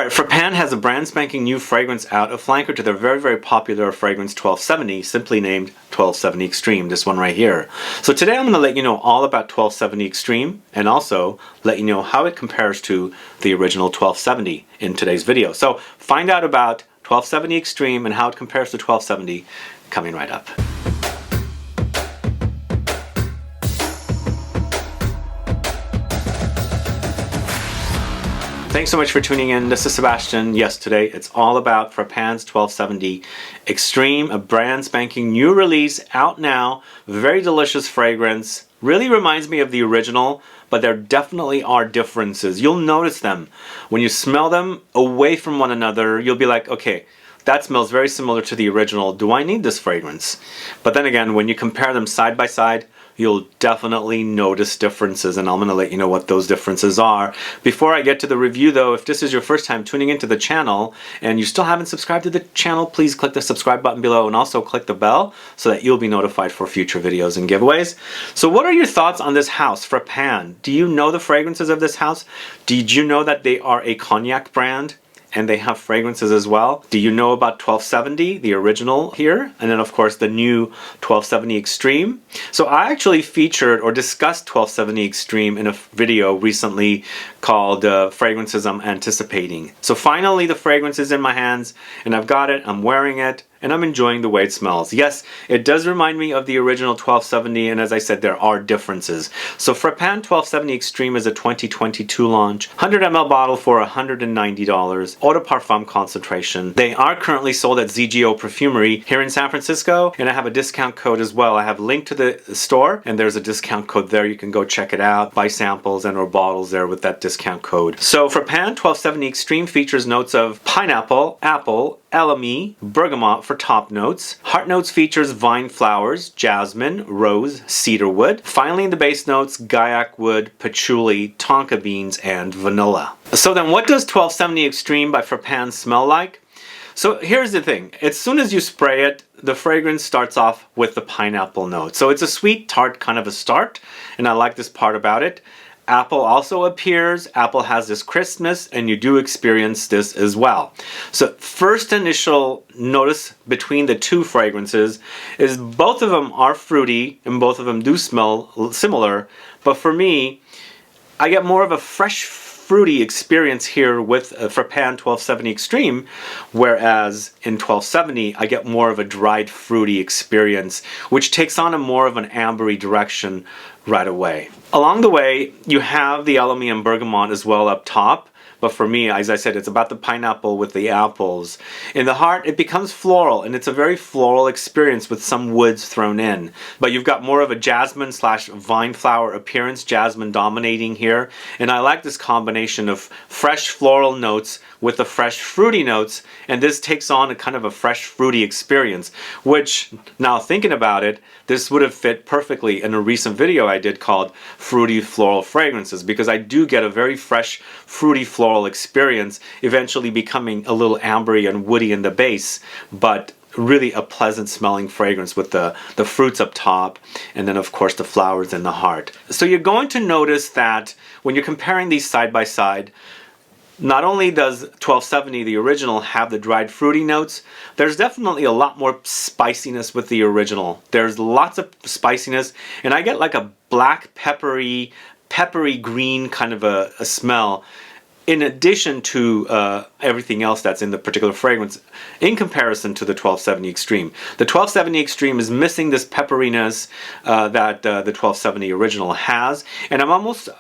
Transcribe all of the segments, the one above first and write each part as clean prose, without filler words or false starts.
Alright, Frapin has a brand spanking new fragrance out, a flanker to their very popular fragrance 1270, simply named 1270 Extreme, this one right here. So today I'm going to let you know all about 1270 Extreme and also let you know how it compares to the original 1270 in today's video. So find out about 1270 Extreme and how it compares to 1270 coming right up. Thanks so much for tuning in. This is Sebastian. Yes, today it's all about Frapin's 1270 Extreme, a brand spanking new release out now. Very delicious fragrance. Really reminds me of the original, but there definitely are differences. You'll notice them. When you smell them away from one another, you'll be like, okay, that smells very similar to the original. Do I need this fragrance? But then again, when you compare them side by side, you'll definitely notice differences, and I'm going to let you know what those differences are. Before I get to the review though, if this is your first time tuning into the channel and you still haven't subscribed to the channel, please click the subscribe button below and also click the bell so that you'll be notified for future videos and giveaways. So what are your thoughts on this house, Frapin? Do you know the fragrances of this house? Did you know that they are a Cognac brand? And they have fragrances as well. Do you know about 1270, the original here? And then of course the new 1270 Extreme. So I actually featured or discussed 1270 Extreme in a video recently called Fragrances I'm Anticipating. So finally the fragrance is in my hands and I've got it, I'm wearing it, and I'm enjoying the way it smells. Yes, it does remind me of the original 1270, and as I said, there are differences. So Frapin 1270 Extreme is a 2022 launch, 100 ml bottle for $190, Eau De Parfum concentration. They are currently sold at ZGO Perfumery here in San Francisco, and I have a discount code as well. I have a link to the store, and there's a discount code there. You can go check it out, buy samples and or bottles there with that discount code. So Frapin 1270 Extreme features notes of pineapple, apple, Elemi, Bergamot for top notes. Heart notes features vine flowers, jasmine, rose, cedarwood. Finally in the base notes, Guaiac wood, patchouli, Tonka beans, and vanilla. So then what does 1270 Extreme by Frapin smell like? So here's the thing. As soon as you spray it, the fragrance starts off with the pineapple note. So it's a sweet tart kind of a start, and I like this part about it. Apple also appears. Apple has this crispness, and you do experience this as well. So first initial notice between the two fragrances is both of them are fruity and both of them do smell similar, but for me, I get more of a fresh fruity experience here with Frapin 1270 Extreme, whereas in 1270 I get more of a dried fruity experience, which takes on a more of an ambery direction right away. Along the way, you have the Elemi and Bergamot as well up top. But for me, as I said, it's about the pineapple with the apples. In the heart, it becomes floral, and it's a very floral experience with some woods thrown in. But you've got more of a jasmine slash vine flower appearance, jasmine dominating here. And I like this combination of fresh floral notes with the fresh fruity notes, and this takes on a kind of a fresh fruity experience, which, now thinking about it, this would have fit perfectly in a recent video I did called Fruity Floral Fragrances, because I do get a very fresh fruity floral experience, eventually becoming a little ambery and woody in the base, but really a pleasant smelling fragrance with the fruits up top, and then of course the flowers in the heart. So you're going to notice that when you're comparing these side by side, not only does 1270, the original, have the dried fruity notes, there's definitely a lot more spiciness with the original. There's lots of spiciness, and I get like a black peppery green kind of a smell in addition to everything else that's in the particular fragrance in comparison to the 1270 Extreme. The 1270 Extreme is missing this pepperiness that the 1270 original has, and I'm almost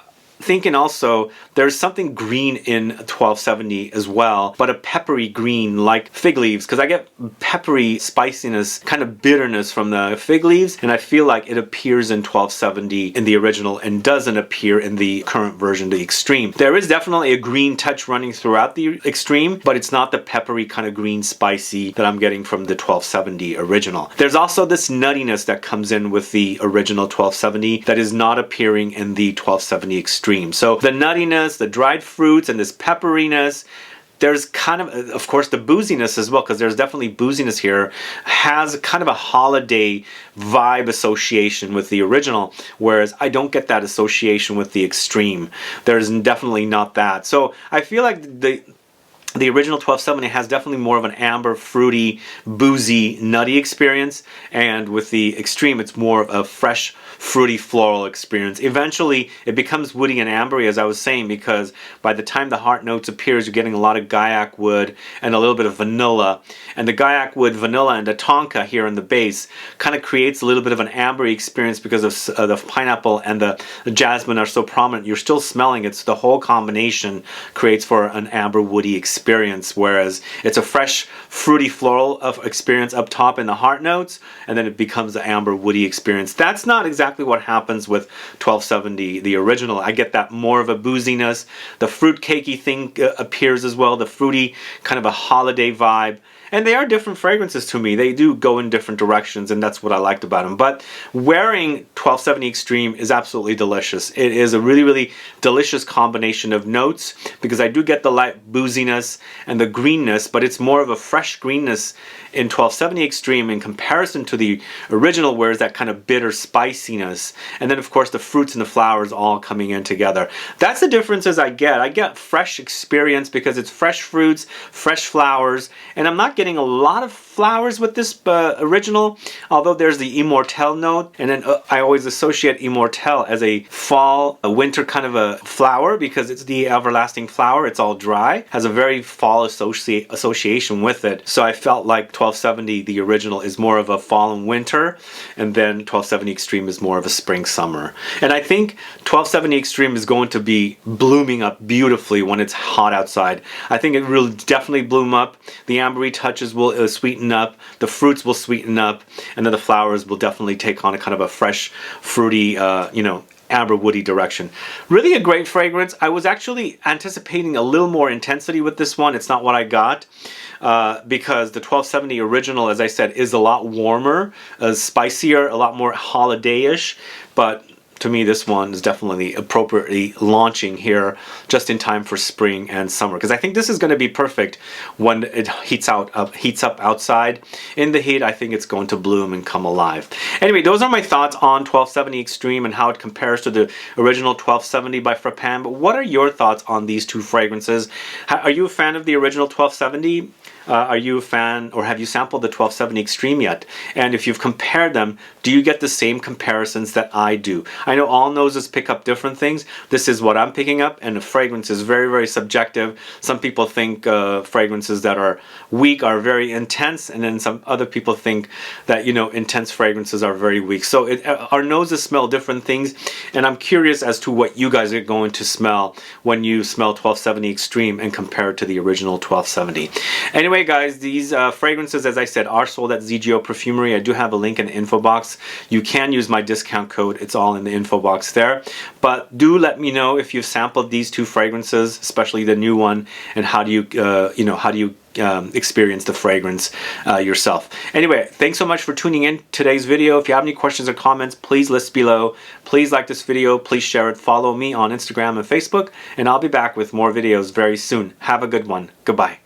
thinking also there's something green in 1270 as well, but a peppery green like fig leaves, because I get peppery spiciness, kind of bitterness from the fig leaves, and I feel like it appears in 1270 in the original and doesn't appear in the current version, the Extreme. There is definitely a green touch running throughout the Extreme, but it's not the peppery kind of green spicy that I'm getting from the 1270 original. There's also this nuttiness that comes in with the original 1270 that is not appearing in the 1270 Extreme. So the nuttiness, the dried fruits, and this pepperiness, there's kind of course, the booziness as well, because there's definitely booziness here, has kind of a holiday vibe association with the original, whereas I don't get that association with the Extreme. There's definitely not that. So I feel like the original 1270 has definitely more of an amber, fruity, boozy, nutty experience, and with the Extreme it's more of a fresh, fruity, floral experience. Eventually it becomes woody and ambery, as I was saying, because by the time the heart notes appears, you're getting a lot of Guaiac wood and a little bit of vanilla, and the Guaiac wood, vanilla, and the Tonka here in the base kind of creates a little bit of an ambery experience because of the pineapple and the jasmine are so prominent. You're still smelling it, so the whole combination creates for an amber woody experience, whereas it's a fresh, fruity, floral experience up top in the heart notes, and then it becomes the amber woody experience. That's not exactly what happens with 1270, the original. I get that more of a booziness. The fruit cakey thing appears as well, the fruity kind of a holiday vibe. And they are different fragrances to me. They do go in different directions, and that's what I liked about them. But wearing 1270 Extreme is absolutely delicious. It is a really, really delicious combination of notes, because I do get the light booziness and the greenness, but it's more of a fresh greenness in 1270 Extreme in comparison to the original, whereas that kind of bitter spiciness. And then, of course, the fruits and the flowers all coming in together. That's the differences I get. I get fresh experience because it's fresh fruits, fresh flowers, and I'm not getting a lot of flowers with this original, although there's the Immortelle note, and then I always associate Immortelle as a fall, a winter kind of a flower because it's the everlasting flower. It's all dry, has a very fall association with it. So I felt like 1270, the original, is more of a fall and winter, and then 1270 Extreme is more of a spring summer. And I think 1270 Extreme is going to be blooming up beautifully when it's hot outside. I think it will definitely bloom up. The ambery touches will sweeten up, the fruits will sweeten up, and then the flowers will definitely take on a kind of a fresh, fruity, you know, amber woody direction. Really a great fragrance. I was actually anticipating a little more intensity with this one. It's not what I got, because the 1270 original, as I said, is a lot warmer, spicier, a lot more holiday-ish, but to me this one is definitely appropriately launching here just in time for spring and summer, because I think this is going to be perfect when it heats up outside. In the heat, I think it's going to bloom and come alive. Anyway, those are my thoughts on 1270 Extreme and how it compares to the original 1270 by Frapin. But what are your thoughts on these two fragrances? Are you a fan of the original 1270? Are you a fan, or have you sampled the 1270 Extreme yet? And if you've compared them, do you get the same comparisons that I do? I know all noses pick up different things. This is what I'm picking up, and the fragrance is very, very subjective. Some people think fragrances that are weak are very intense, and then some other people think that, you know, intense fragrances are very weak. So our noses smell different things, and I'm curious as to what you guys are going to smell when you smell 1270 Extreme and compare it to the original 1270. Anyway, guys, these fragrances, as I said, are sold at ZGO Perfumery. I do have a link in the info box. You can use my discount code. It's all in the info box there. But do let me know if you've sampled these two fragrances, especially the new one, and how do you experience the fragrance yourself. Anyway, thanks so much for tuning in today's video. If you have any questions or comments, please list below. Please like this video, please share it, follow me on Instagram and Facebook, and I'll be back with more videos very soon. Have a good one. Goodbye.